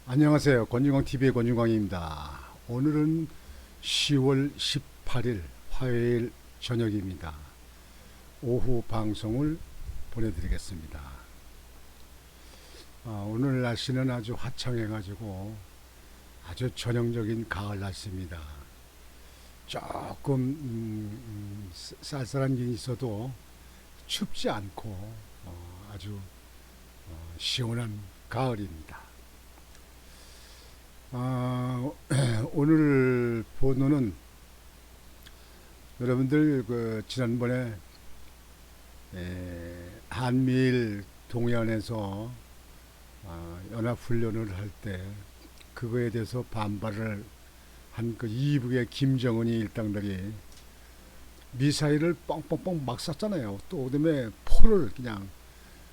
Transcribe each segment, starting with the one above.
안녕하세요. 권중광TV의 권중광입니다. 오늘은 10월 18일 화요일 저녁입니다. 오후 방송을 보내드리겠습니다. 오늘 날씨는 아주 화창해가지고 아주 전형적인 가을 날씨입니다. 조금 쌀쌀한 게 있어도 춥지 않고 아주 시원한 가을입니다. 오늘 번호는 여러분들 지난번에 한미일 동해안에서 연합훈련을 할 때 그거에 대해서 반발을 한 그 이북의 김정은이 일당들이 미사일을 뻥뻥뻥 막 쐈잖아요. 또 그다음에 포를 그냥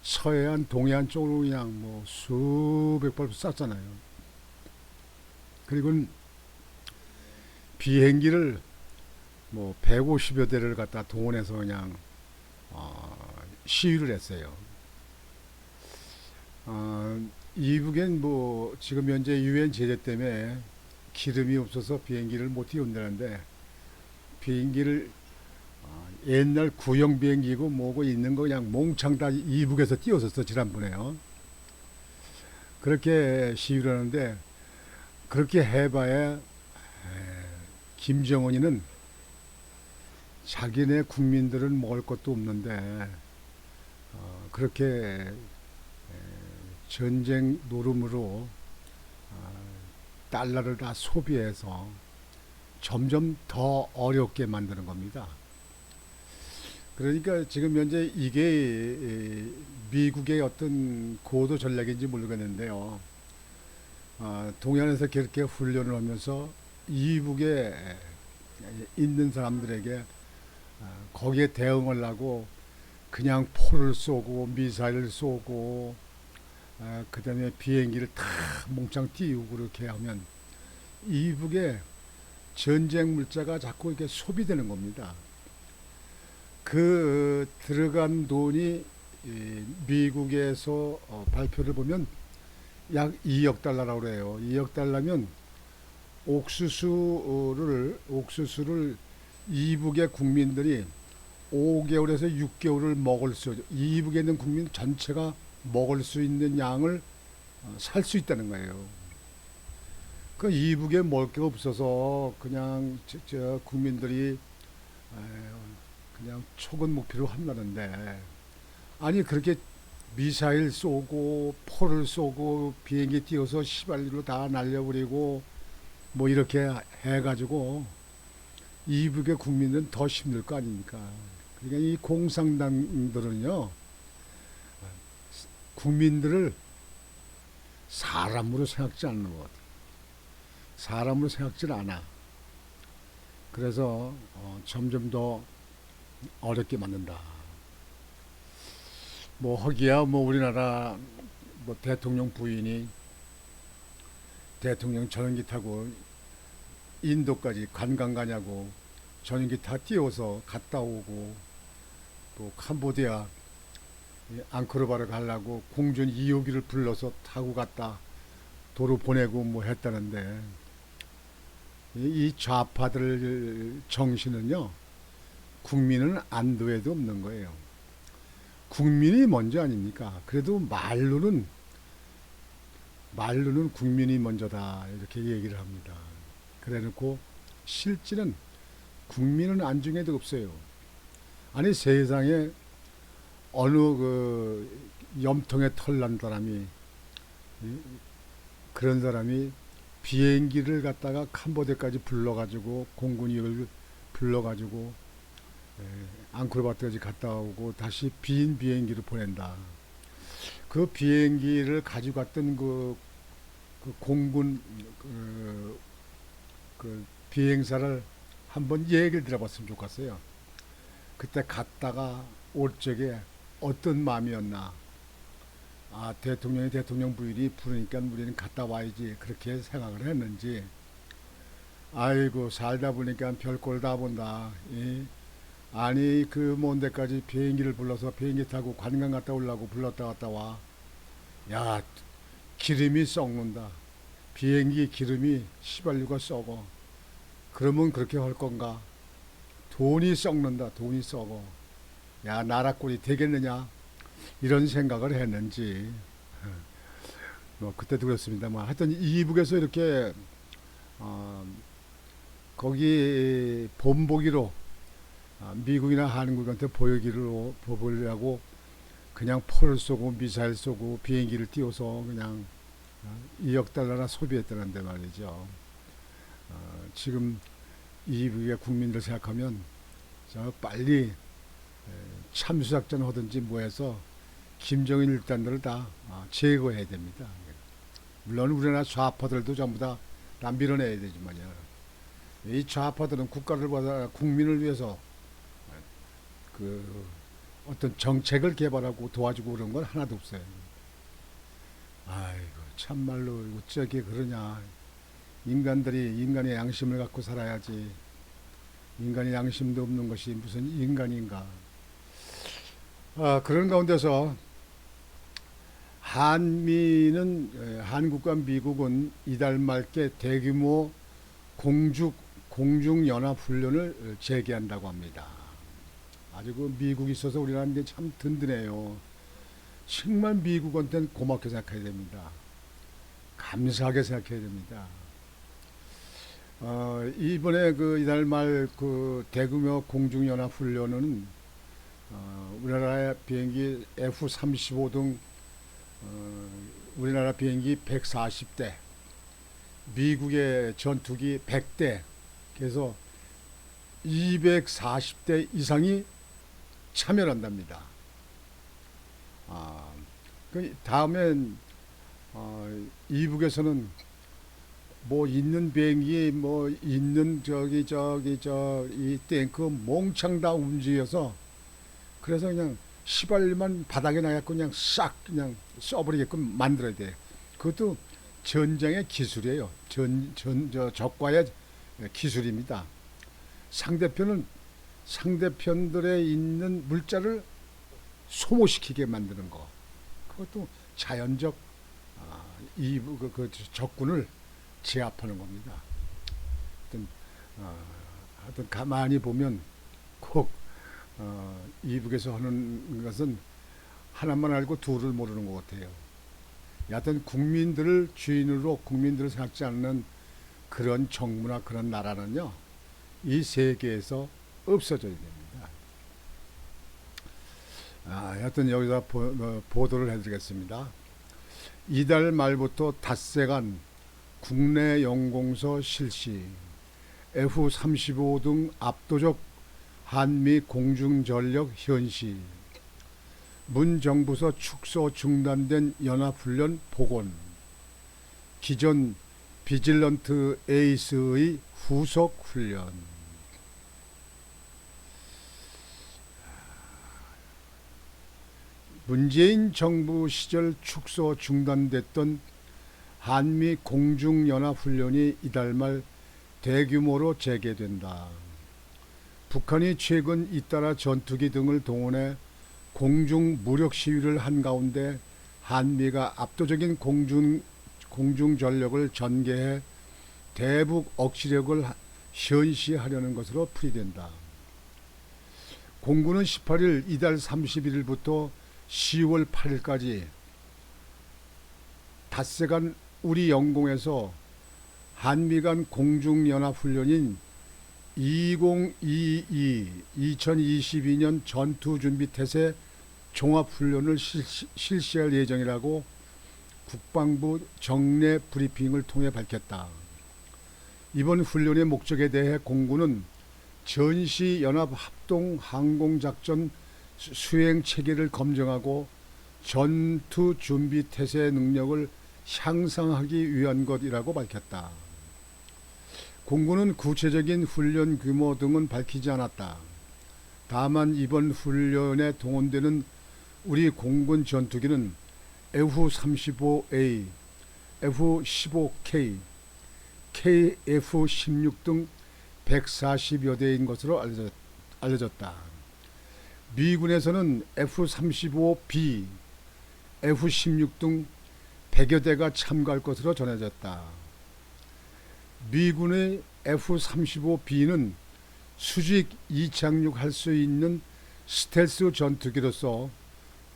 서해안 동해안 쪽으로 그냥 뭐 수백 발 쐈잖아요. 그리고 비행기를 뭐 150여 대를 갖다 동원해서 그냥 시위를 했어요. 이북엔 뭐 지금 현재 유엔 제재 때문에 기름이 없어서 비행기를 못 띄운다는데 비행기를 옛날 구형 비행기고 뭐고 있는 거 그냥 몽창 다 이북에서 띄웠었어 지난번에요. 그렇게 시위를 하는데 그렇게 해봐야 김정은이는 자기네 국민들은 먹을 것도 없는데 그렇게 전쟁 노름으로 달러를 다 소비해서 점점 더 어렵게 만드는 겁니다. 그러니까 지금 현재 이게 미국의 어떤 고도 전략인지 모르겠는데요. 동해안에서 그렇게 훈련을 하면서 이북에 있는 사람들에게 거기에 대응을 하고 그냥 포를 쏘고 미사일을 쏘고 그 다음에 비행기를 다 몽창 띄우고 그렇게 하면 이북의 전쟁 물자가 자꾸 이렇게 소비되는 겁니다. 그 들어간 돈이 미국에서 발표를 보면 약 2억 달러라고 그래요. 2억 달러면 옥수수를 이북의 국민들이 5개월에서 6개월을 먹을 수, 이북에 있는 국민 전체가 먹을 수 있는 양을 살 수 있다는 거예요. 그 이북에 먹을 게 없어서 그냥 저 국민들이 그냥 초건 목표로 한다는데 아니 그렇게 미사일 쏘고 포를 쏘고 비행기 띄워서 시발리로 다 날려버리고 뭐 이렇게 해가지고 이북의 국민은 더 힘들 거 아닙니까? 그러니까 이 공산당들은요 국민들을 사람으로 생각지 않는 것 같아요. 사람으로 생각지 않아. 그래서 점점 더 어렵게 만든다. 뭐 허기야 뭐 우리나라 뭐 대통령 부인이 대통령 전용기 타고 인도까지 관광 가냐고 전용기 다 띄워서 갔다 오고 또 캄보디아 앙코르바르 가려고 공군 2호기를 불러서 타고 갔다 도로 보내고 뭐 했다는데 이 좌파들 정신은요 국민은 안도에도 없는 거예요. 국민이 먼저 아닙니까? 그래도 말로는 국민이 먼저다 이렇게 얘기를 합니다. 그래놓고 실질은 국민은 안중에도 없어요. 아니 세상에 어느 그 염통에 털난 사람이 그런 사람이 비행기를 갖다가 캄보디아까지 불러가지고 공군이를 불러가지고 앙코르바트까지 갔다 오고 다시 빈 비행기를 보낸다. 그 비행기를 가지고 갔던 그 공군 그 비행사를 한번 얘기를 들어봤으면 좋겠어요. 그때 갔다가 올 적에 어떤 마음이었나. 대통령이 대통령 부인이 부르니까 우리는 갔다 와야지 그렇게 생각을 했는지 아이고 살다 보니까 별꼴 다 본다. 아니 그 먼 데까지 비행기를 불러서 비행기 타고 관광 갔다 오려고 불렀다 갔다 와. 야 기름이 썩는다. 비행기 기름이 시발류가 썩어. 그러면 그렇게 할 건가? 돈이 썩는다. 돈이 썩어. 야, 나라꼴이 되겠느냐? 이런 생각을 했는지 뭐 그때도 그렇습니다만 하여튼 이북에서 이렇게 어, 거기 본보기로 미국이나 한국한테 보여보려고 그냥 포를 쏘고 미사일 쏘고 비행기를 띄워서 그냥 2억 달러나 소비했다는데 말이죠. 지금 이북의 국민들 생각하면 저 빨리 참수작전 하든지 뭐해서 김정일 일단들을 다 제거해야 됩니다. 물론 우리나라 좌파들도 전부 다 밀어내야 되지만요. 이 좌파들은 국가를 보다 국민을 위해서 그 어떤 정책을 개발하고 도와주고 그런 건 하나도 없어요. 아이고 참말로 어쩌게 그러냐. 인간의 양심을 갖고 살아야지. 인간의 양심도 없는 것이 무슨 인간인가. 그런 가운데서 한국과 미국은 이달 말께 대규모 공중연합훈련을 재개한다고 합니다. 아주 그 미국이 있어서 우리나라는 참 든든해요. 정말 미국한테는 고맙게 생각해야 됩니다. 감사하게 생각해야 됩니다. 이번에 그 이달 말 그 대규모 공중연합훈련은 우리나라의 비행기 F-35 등 우리나라 비행기 140대, 미국의 전투기 100대, 그래서 240대 이상이 참여한답니다. 그 다음엔 이북에서는 뭐 있는 비행기 뭐 있는 이 탱크 몽창 다 움직여서 그래서 그냥 시발만 바닥에 나갖고 그냥 싹 그냥 써버리게끔 만들어야 돼. 그것도 전쟁의 기술이에요. 적과의 기술입니다. 상대편들에 있는 물자를 소모시키게 만드는 거. 그것도 자연적 그 적군을 제압하는 겁니다. 하여튼 가만히 보면 꼭 이북에서 하는 것은 하나만 알고 둘을 모르는 것 같아요. 여하튼 국민들을 주인으로 국민들을 생각지 않는 그런 정부나 그런 나라는요, 이 세계에서 없어져야 됩니다. 여하튼 여기서 보도를 해드리겠습니다. 이달 말부터 닷새간 국내 영공서 실시, F-35 등 압도적 한미 공중전력 현시, 문 정부서 축소 중단된 연합훈련 복원, 기존 비질런트 에이스의 후속 훈련. 문재인 정부 시절 축소 중단됐던 한미 공중연합훈련이 이달 말 대규모로 재개된다. 북한이 최근 잇따라 전투기 등을 동원해 공중 무력 시위를 한 가운데 한미가 압도적인 공중 전력을 전개해 대북 억지력을 현시하려는 것으로 풀이된다. 공군은 18일 이달 31일부터 10월 8일까지 닷새간 우리 영공에서 한미 간 공중연합훈련인 2022년 전투준비태세 종합훈련을 실시할 예정이라고 국방부 정례 브리핑을 통해 밝혔다. 이번 훈련의 목적에 대해 공군은 전시연합합동항공작전 수행체계를 검증하고 전투준비태세 능력을 향상하기 위한 것이라고 밝혔다. 공군은 구체적인 훈련 규모 등은 밝히지 않았다. 다만 이번 훈련에 동원되는 우리 공군 전투기는 F-35A, F-15K, KF-16 등 140여 대인 것으로 알려졌다. 미군에서는 F-35B, F-16 등 100여 대가 참가할 것으로 전해졌다. 미군의 F-35B는 수직 이착륙할 수 있는 스텔스 전투기로서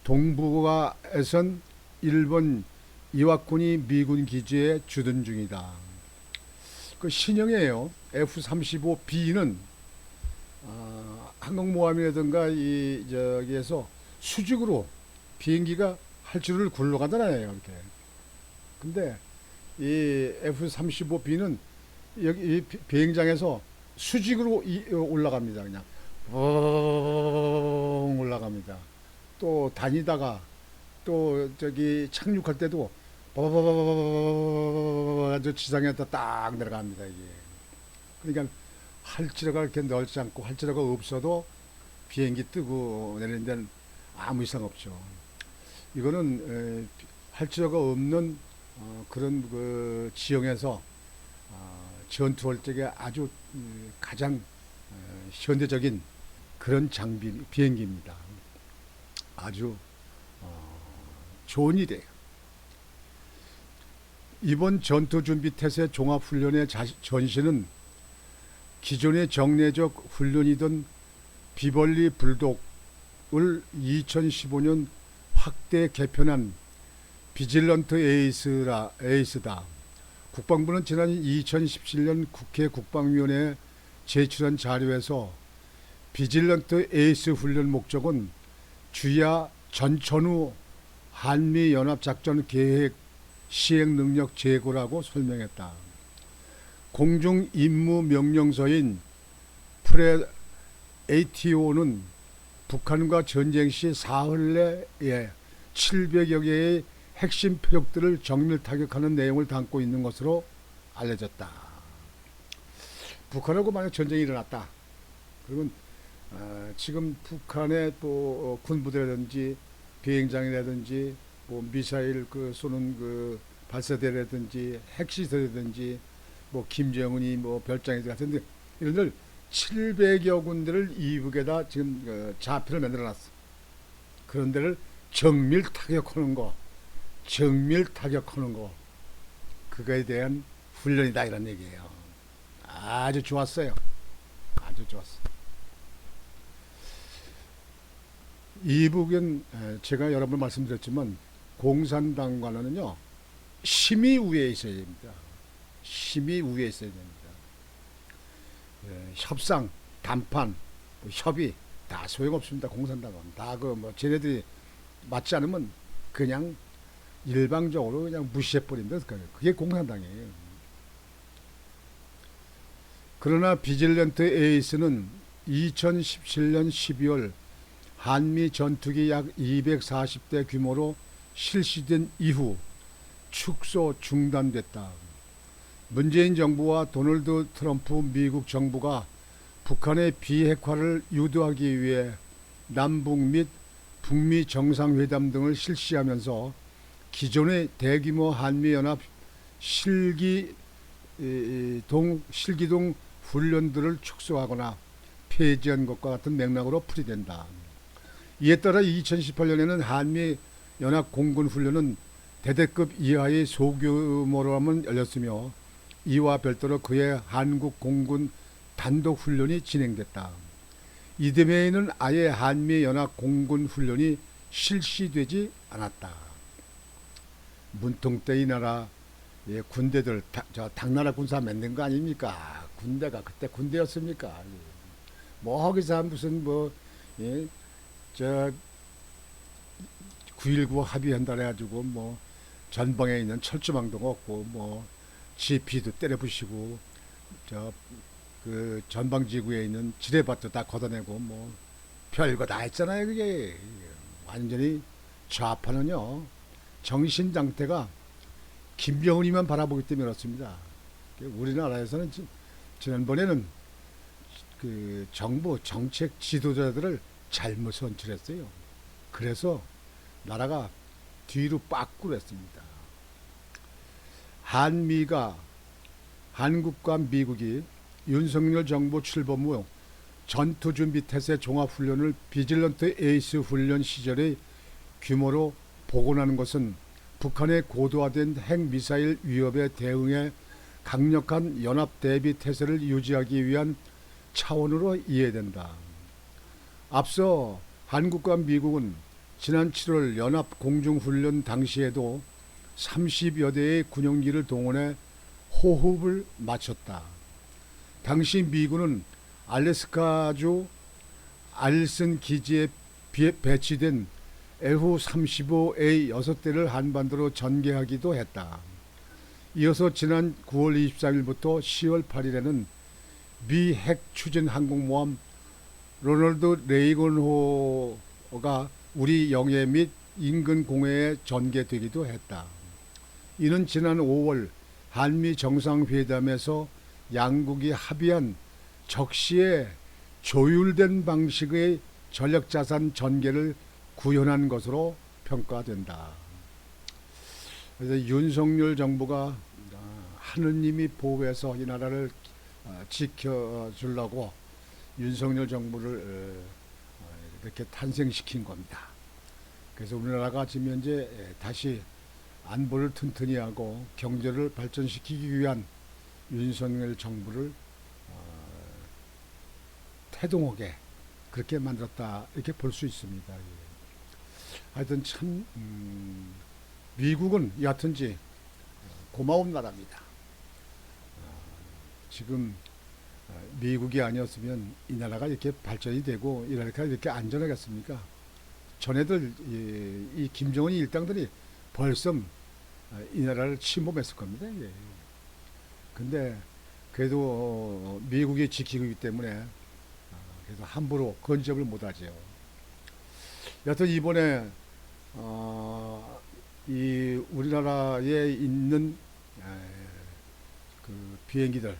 동북아에선 일본 이와쿠니 미군 기지에 주둔 중이다. 그 신형이에요. F-35B는 항공모함이라든가 이 저기에서 수직으로 비행기가 할 줄을 굴러가잖아요. 이렇게. 근데 이 F-35B는 여기 이 비행장에서 수직으로 올라갑니다. 그냥 올라갑니다. 또 다니다가 또 저기 착륙할 때도 아주 지상에다 딱 내려갑니다. 이게. 그러니까 할지라가 이렇게 넓지 않고 할지라가 없어도 비행기 뜨고 내리는 데는 아무 이상 없죠. 이거는 할지라가 없는 그런 그 지형에서 전투할 적에 아주 가장 현대적인 그런 장비 비행기입니다. 아주 좋은 일이에요. 이번 전투준비태세 종합훈련의 전시는 기존의 정례적 훈련이던 비벌리 불독을 2015년 확대 개편한 비질런트 에이스다. 국방부는 지난 2017년 국회 국방위원회에 제출한 자료에서 비질런트 에이스 훈련 목적은 주야 전천후 한미연합작전 계획 시행 능력 제고라고 설명했다. 공중 임무 명령서인 프레 ATO는 북한과 전쟁 시 사흘 내에 700여 개의 핵심 표적들을 정밀 타격하는 내용을 담고 있는 것으로 알려졌다. 북한하고 만약 전쟁이 일어났다. 그러면 지금 북한의 또 군부대라든지 비행장이라든지 뭐 미사일 그 쏘는 그 발사대라든지 핵시설이라든지 뭐 김정은이 뭐 별장이 같은데 이런 들 700여 군데를 이북에다 지금 자표를 만들어놨어. 그런 데를 정밀 타격하는 거, 그거에 대한 훈련이다 이런 얘기예요. 아주 좋았어요. 아주 좋았어. 이북은 제가 여러 번 말씀드렸지만 공산당과는요 심의 우위에 있어야 됩니다. 심의 우위에 있어야 됩니다. 협상, 담판, 뭐 협의 다 소용없습니다. 공산당은 다 그 뭐 쟤네들이 맞지 않으면 그냥 일방적으로 그냥 무시해버린다. 그게 공산당이에요. 그러나 비질런트 에이스는 2017년 12월 한미 전투기 약 240대 규모로 실시된 이후 축소 중단됐다. 문재인 정부와 도널드 트럼프 미국 정부가 북한의 비핵화를 유도하기 위해 남북 및 북미 정상회담 등을 실시하면서 기존의 대규모 한미연합 실기동 훈련들을 축소하거나 폐지한 것과 같은 맥락으로 풀이된다. 이에 따라 2018년에는 한미연합 공군훈련은 대대급 이하의 소규모로만 열렸으며 이와 별도로 그의 한국 공군 단독훈련이 진행됐다. 이듬해에는 아예 한미연합 공군훈련이 실시되지 않았다. 문통때 이 나라 군대들 당나라 군사 만든 거 아닙니까? 군대가 그때 군대였습니까? 뭐 거기서 무슨 뭐 저 9.19 합의한다 해가지고 뭐 전방에 있는 철조망도 없고 뭐 GP도 때려 부시고 저 그 전방지구에 있는 지뢰밭도 다 걷어내고 뭐 별거 다 했잖아요. 그게 완전히 좌파는요 정신 상태가 김정은이만 바라보기 때문에 그렇습니다. 우리나라에서는 지난번에는 그 정부 정책 지도자들을 잘못 선출했어요. 그래서 나라가 뒤로 빠꾸랬습니다. 한국과 미국이 윤석열 정부 출범 후 전투준비태세 종합훈련을 비질런트 에이스 훈련 시절의 규모로 복원하는 것은 북한의 고도화된 핵미사일 위협에 대응해 강력한 연합 대비 태세를 유지하기 위한 차원으로 이해된다. 앞서 한국과 미국은 지난 7월 연합 공중훈련 당시에도 30여 대의 군용기를 동원해 호흡을 맞췄다. 당시 미군은 알래스카주 알슨 기지에 배치된 F-35A 6대를 한반도로 전개하기도 했다. 이어서 지난 9월 23일부터 10월 8일에는 미 핵 추진 항공모함 로널드 레이건호가 우리 영해 및 인근 공해에 전개되기도 했다. 이는 지난 5월 한미 정상회담에서 양국이 합의한 적시에 조율된 방식의 전력자산 전개를 구현한 것으로 평가된다. 그래서 윤석열 정부가 하느님이 보호해서 이 나라를 지켜주려고 윤석열 정부를 이렇게 탄생시킨 겁니다. 그래서 우리나라가 지금 현재 다시 안보를 튼튼히 하고 경제를 발전시키기 위한 윤석열 정부를 태동하게 그렇게 만들었다 이렇게 볼 수 있습니다. 하여튼 참 미국은 여하튼지 고마운 나라입니다. 지금 미국이 아니었으면 이 나라가 이렇게 발전이 되고 이 나라가 이렇게 안전하겠습니까? 전에들 이 김정은 일당들이 벌써 이 나라를 침범했을 겁니다. 근데 그래도 미국이 지키고 있기 때문에 그래서 함부로 건접을 못하죠. 여하튼 이번에 이 우리나라에 있는 그 비행기들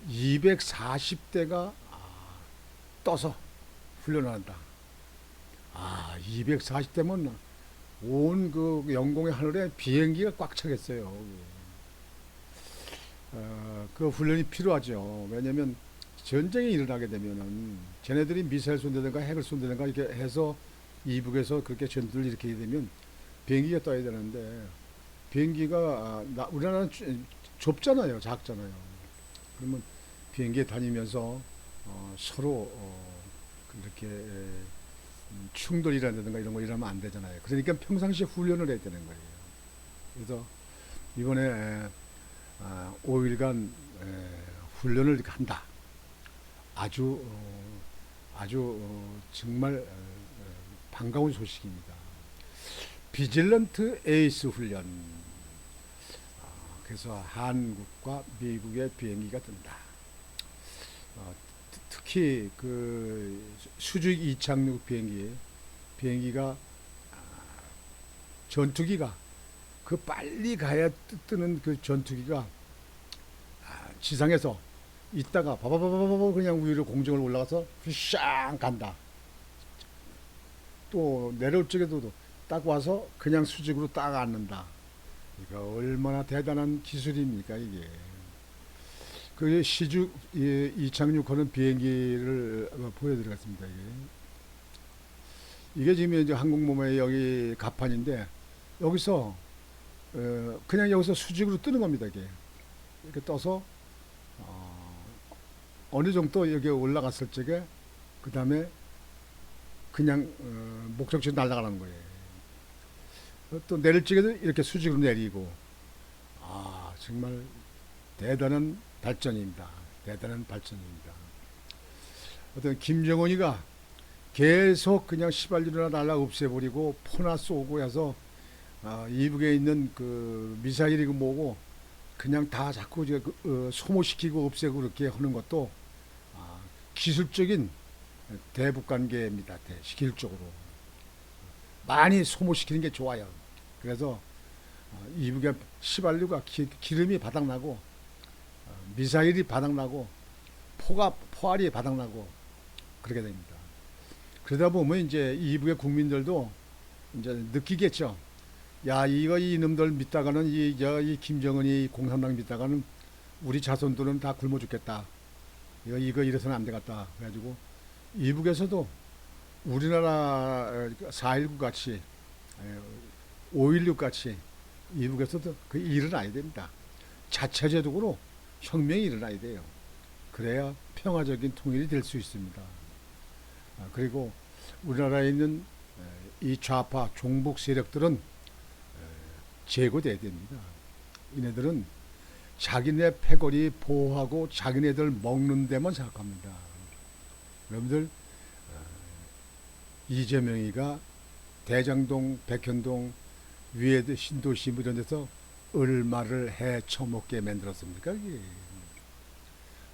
240대가 떠서 훈련을 한다. 240대면 온 그 영공의 하늘에 비행기가 꽉 차겠어요. 그 훈련이 필요하죠. 왜냐면 전쟁이 일어나게 되면은 쟤네들이 미사일 쏜다든가 핵을 쏜다든가 이렇게 해서 이북에서 그렇게 전투를 일으키게 되면 비행기가 떠야 되는데 비행기가 우리나라는 좁잖아요. 작잖아요. 그러면 비행기에 다니면서 서로 그렇게 충돌이라든가 이런 거 일어나면 안 되잖아요. 그러니까 평상시에 훈련을 해야 되는 거예요. 그래서 이번에 5일간 훈련을 한다. 아주 정말 반가운 소식입니다. 비질런트 에이스 훈련. 그래서 한국과 미국의 비행기가 뜬다. 특히 그 수직 이착륙 비행기가 전투기가 그 빨리 가야 뜨는 그 전투기가 지상에서 있다가 바바바바바 그냥 위로 공중을 올라가서 휘샹 간다. 또 내려올 적에도 딱 와서 그냥 수직으로 딱 앉는다. 이거 얼마나 대단한 기술입니까 이게. 그 시주 이착륙하는 비행기를 보여드리겠습니다. 이게 지금 이제 항공모함의 여기 갑판인데 여기서 그냥 여기서 수직으로 뜨는 겁니다. 이게 이렇게 떠서 어느 정도 여기 올라갔을 적에 그 다음에 그냥 목적지로 날아가는 거예요. 또 내릴 적에도 이렇게 수직으로 내리고 정말 대단한 발전입니다. 대단한 발전입니다. 어떤 김정은이가 계속 그냥 시발리나 날라 없애버리고 포나 쏘고 해서 이북에 있는 그 미사일이고 뭐고 그냥 다 자꾸 소모시키고 없애고 그렇게 하는 것도 기술적인 대북 관계입니다. 기술적으로 많이 소모시키는 게 좋아요. 그래서 이북에 시발류가 기름이 바닥나고 미사일이 바닥나고 포알이 바닥나고 그렇게 됩니다. 그러다 보면 이제 이북의 국민들도 이제 느끼겠죠. 야, 이놈들 믿다가는 이 김정은이 공산당 믿다가는 우리 자손들은 다 굶어 죽겠다. 이거 이래서는 안 되겠다. 그래가지고 이북에서도 우리나라 4.19 같이 5.16 같이 이북에서도 그 일은 아야 됩니다. 자체적으로 혁명이 일어나야 돼요. 그래야 평화적인 통일이 될 수 있습니다. 그리고 우리나라에 있는 이 좌파 종북 세력들은 제거돼야 됩니다. 이네들은 자기네 패거리 보호하고 자기네들 먹는 데만 생각합니다. 여러분들 이재명이가 대장동, 백현동, 위에 신도시 이런 데서 얼마를 해 처먹게 만들었습니까? 이게.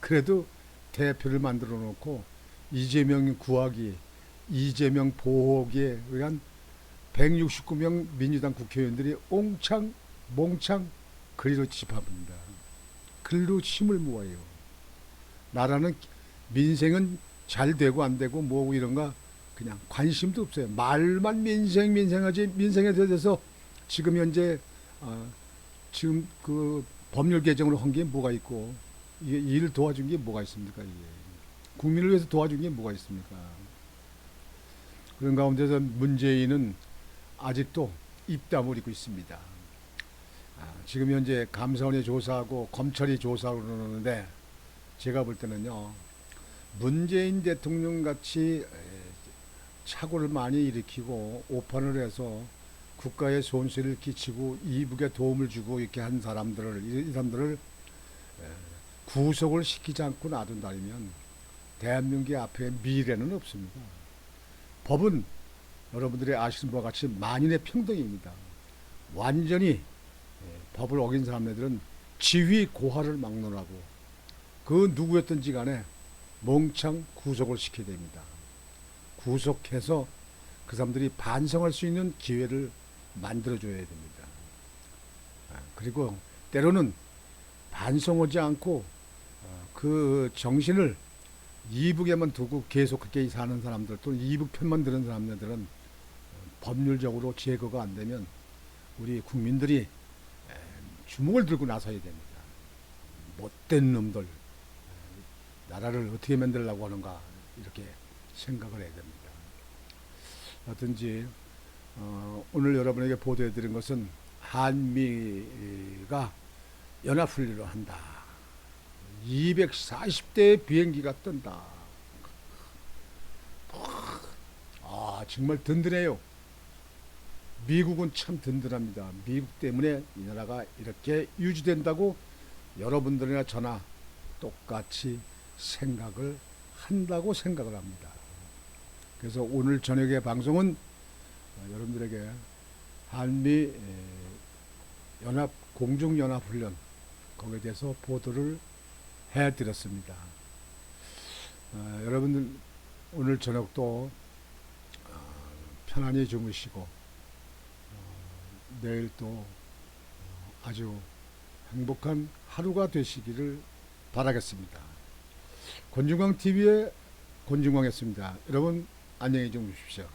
그래도 대표를 만들어 놓고 이재명 구하기, 이재명 보호기에 의한 169명 민주당 국회의원들이 옹창 몽창 그리로 집합합니다. 글로 힘을 모아요. 나라는 민생은 잘 되고 안 되고 뭐고 이런가 그냥 관심도 없어요. 말만 민생하지 민생에 대해서 지금 현재 지금 그 법률 개정으로 한 게 뭐가 있고 이게 일을 도와준 게 뭐가 있습니까? 이게 국민을 위해서 도와준 게 뭐가 있습니까? 그런 가운데서 문재인은 아직도 입 다물고 있습니다. 지금 현재 감사원이 조사하고 검찰이 조사하고 그러는데 제가 볼 때는요 문재인 대통령 같이 착오를 많이 일으키고 오판을 해서 국가에 손실을 끼치고 이북에 도움을 주고 이렇게 한 사람들을 이 사람들을 구속을 시키지 않고 놔둔다면 대한민국의 앞에 미래는 없습니다. 법은 여러분들이 아시는 바와 같이 만인의 평등입니다. 완전히 법을 어긴 사람들은 지휘 고하를 막론하고 그 누구였든지 간에 몽창 구속을 시켜야 됩니다. 구속해서 그 사람들이 반성할 수 있는 기회를 만들어줘야 됩니다. 그리고 때로는 반성하지 않고 그 정신을 이북에만 두고 계속 그렇게 사는 사람들 또는 이북 편만 드는 사람들은 법률적으로 제거가 안 되면 우리 국민들이 주먹을 들고 나서야 됩니다. 못된 놈들 나라를 어떻게 만들려고 하는가 이렇게 생각을 해야 됩니다. 어떤지 오늘 여러분에게 보도해 드린 것은 한미가 연합훈련을 한다. 240대의 비행기가 뜬다. 정말 든든해요. 미국은 참 든든합니다. 미국 때문에 이 나라가 이렇게 유지된다고 여러분들이나 저나 똑같이 생각을 한다고 생각을 합니다. 그래서 오늘 저녁의 방송은 여러분들에게 한미 연합 공중연합훈련 거기에 대해서 보도를 해드렸습니다. 여러분들 오늘 저녁도 편안히 주무시고 내일 또 아주 행복한 하루가 되시기를 바라겠습니다. 권중광TV의 권중광이었습니다. 여러분 안녕히 주무십시오.